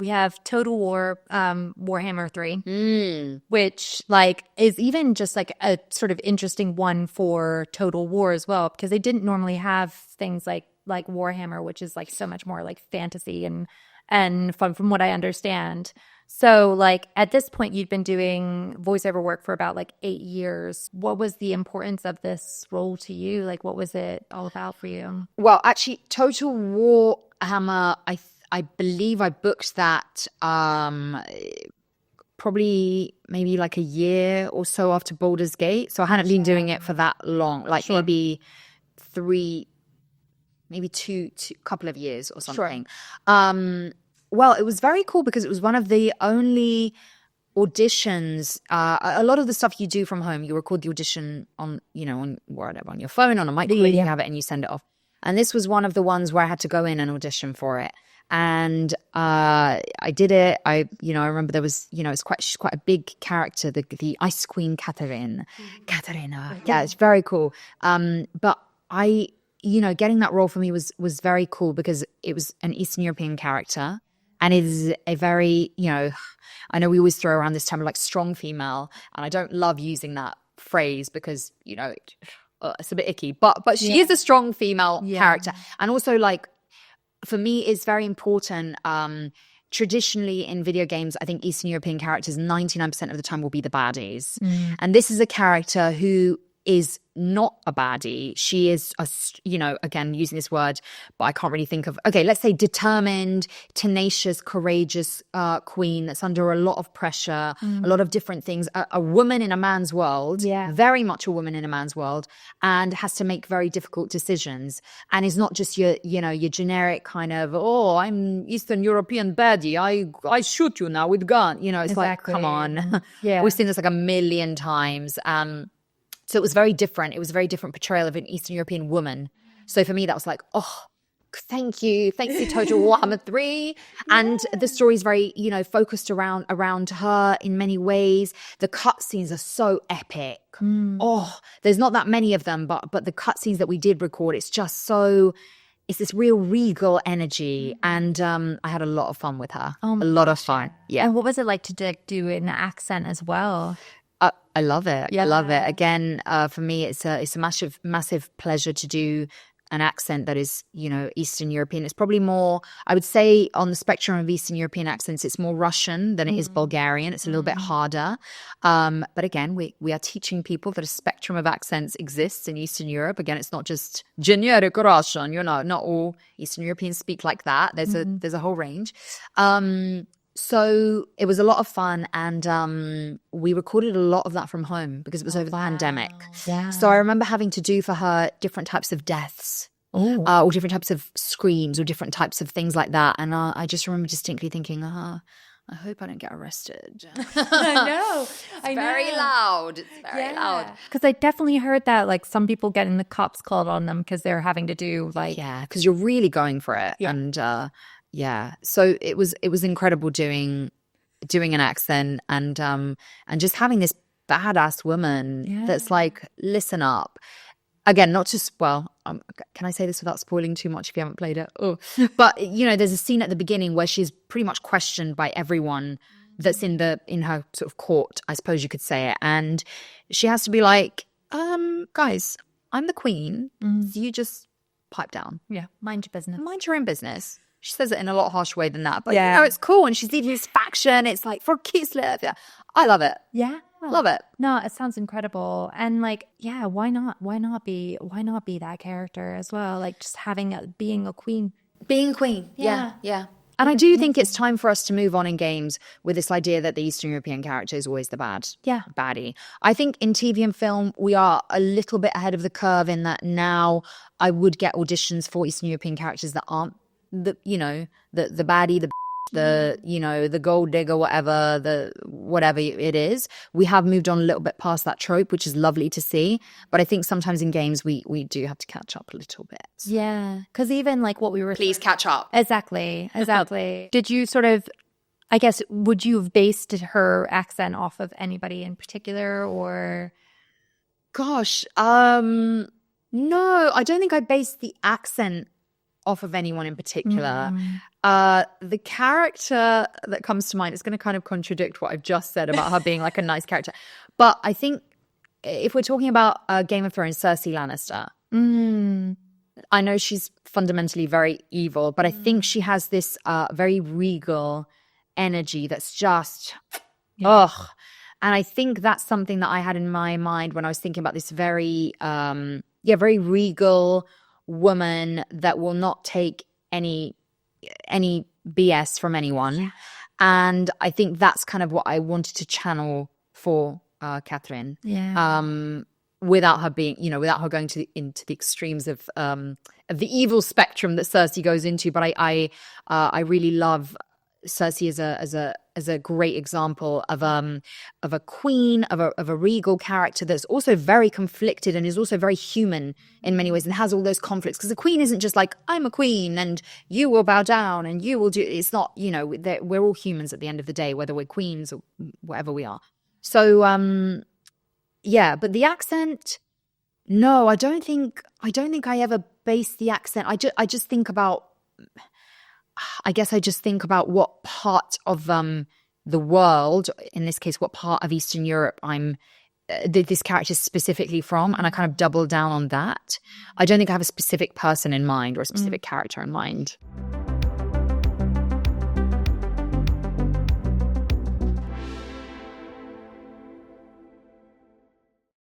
We have Total War, Warhammer 3, which like is even just like a sort of interesting one for Total War as well, because they didn't normally have things like Warhammer, which is like so much more like fantasy and fun from what I understand. So like at this point, you'd been doing voiceover work for about like 8 years. What was the importance of this role to you? Like what was it all about for you? Well, actually, Total War Hammer, I believe I booked that probably maybe like a year or so after Baldur's Gate. So I hadn't been doing it for that long, like maybe two couple of years or something. Well, it was very cool because it was one of the only auditions. A lot of the stuff you do from home, you record the audition on whatever, on your phone, on a microphone, you have it and you send it off. And this was one of the ones where I had to go in and audition for it. And I did it. I remember there was, she's quite a big character, the Ice Queen Katarin. Katarina. Yeah, it's very cool. But getting that role for me was very cool because it was an Eastern European character. And it is a very, I know we always throw around this term like strong female, and I don't love using that phrase because, it's a bit icky. But she is a strong female character. And also like, for me, it's very important. Traditionally in video games, I think Eastern European characters 99% of the time will be the baddies. And this is a character who is not a baddie. She is, again, using this word, but I can't really think of, okay, let's say determined, tenacious, courageous queen that's under a lot of pressure, a lot of different things, a woman in a man's world, very much a woman in a man's world, and has to make very difficult decisions. And is not just your generic kind of, oh, I'm Eastern European baddie, I shoot you now with gun. It's like, come on. We've seen this like a million times. So it was very different. It was a very different portrayal of an Eastern European woman. So for me, that was like, oh, thank you. Thank you, Total Warhammer 3. And the story is very, focused around her in many ways. The cutscenes are so epic. Oh, there's not that many of them, but the cutscenes that we did record, it's just so... It's this real regal energy. And I had a lot of fun with her. A lot of fun. Yeah. And what was it like to do an accent as well? I love it. I love it. Again, for me, it's a massive pleasure to do an accent that is, Eastern European. It's probably more, I would say, on the spectrum of Eastern European accents, it's more Russian than it is Bulgarian. It's a little bit harder. But again, we are teaching people that a spectrum of accents exists in Eastern Europe. Again, it's not just generic Russian. Not all Eastern Europeans speak like that. There's a whole range. So it was a lot of fun, and we recorded a lot of that from home because it was over the pandemic. Yeah. So I remember having to do for her different types of deaths or different types of screams or different types of things like that. And I just remember distinctly thinking, I hope I don't get arrested. I know. It's very loud. It's very loud. Because I definitely heard that like some people getting the cops called on them because they're having to do like... Yeah, because you're really going for it. Yeah. And... so it was incredible doing an accent and just having this badass woman that's like, listen up. Again, not just, can I say this without spoiling too much if you haven't played it? But there's a scene at the beginning where she's pretty much questioned by everyone that's in her sort of court, I suppose you could say it, and she has to be like, guys, I'm the queen, so you just pipe down. Yeah, mind your business. Mind your own business. She says it in a lot harsher way than that. But, it's cool. And she's leading this faction. It's like, for Kislev. Yeah. I love it. Yeah. Love it. No, it sounds incredible. And like, why not? Why not be that character as well? Like just being a queen. Being a queen. Yeah. And I do think it's time for us to move on in games with this idea that the Eastern European character is always the baddie. I think in TV and film, we are a little bit ahead of the curve in that now I would get auditions for Eastern European characters that aren't the baddie, the gold digger, whatever it is. We have moved on a little bit past that trope, which is lovely to see. But I think sometimes in games we do have to catch up a little bit. Yeah, because even like what we were... Please catch up. Exactly. Did you sort of, I guess, would you have based her accent off of anybody in particular or... Gosh, no, I don't think I based the accent off of anyone in particular. The character that comes to mind is going to kind of contradict what I've just said about her being like a nice character. But I think if we're talking about Game of Thrones, Cersei Lannister, I know she's fundamentally very evil, but I think she has this very regal energy that's just, ugh. And I think that's something that I had in my mind when I was thinking about this very, very regal woman that will not take any BS from anyone. Yeah. And I think that's kind of what I wanted to channel for Katarin. Yeah. Without her being, without her going into the extremes of the evil spectrum that Cersei goes into. But I really love Cersei as a great example of a queen, of a regal character that's also very conflicted and is also very human in many ways and has all those conflicts. Because the queen isn't just like, I'm a queen and you will bow down and you will do. It's not, we're all humans at the end of the day, whether we're queens or whatever we are. So yeah, but the accent, no, I don't think I ever base the accent. I just think about, I guess I just think about what part of the world, in this case, what part of Eastern Europe this character is specifically from, and I kind of double down on that. I don't think I have a specific person in mind or a specific character in mind.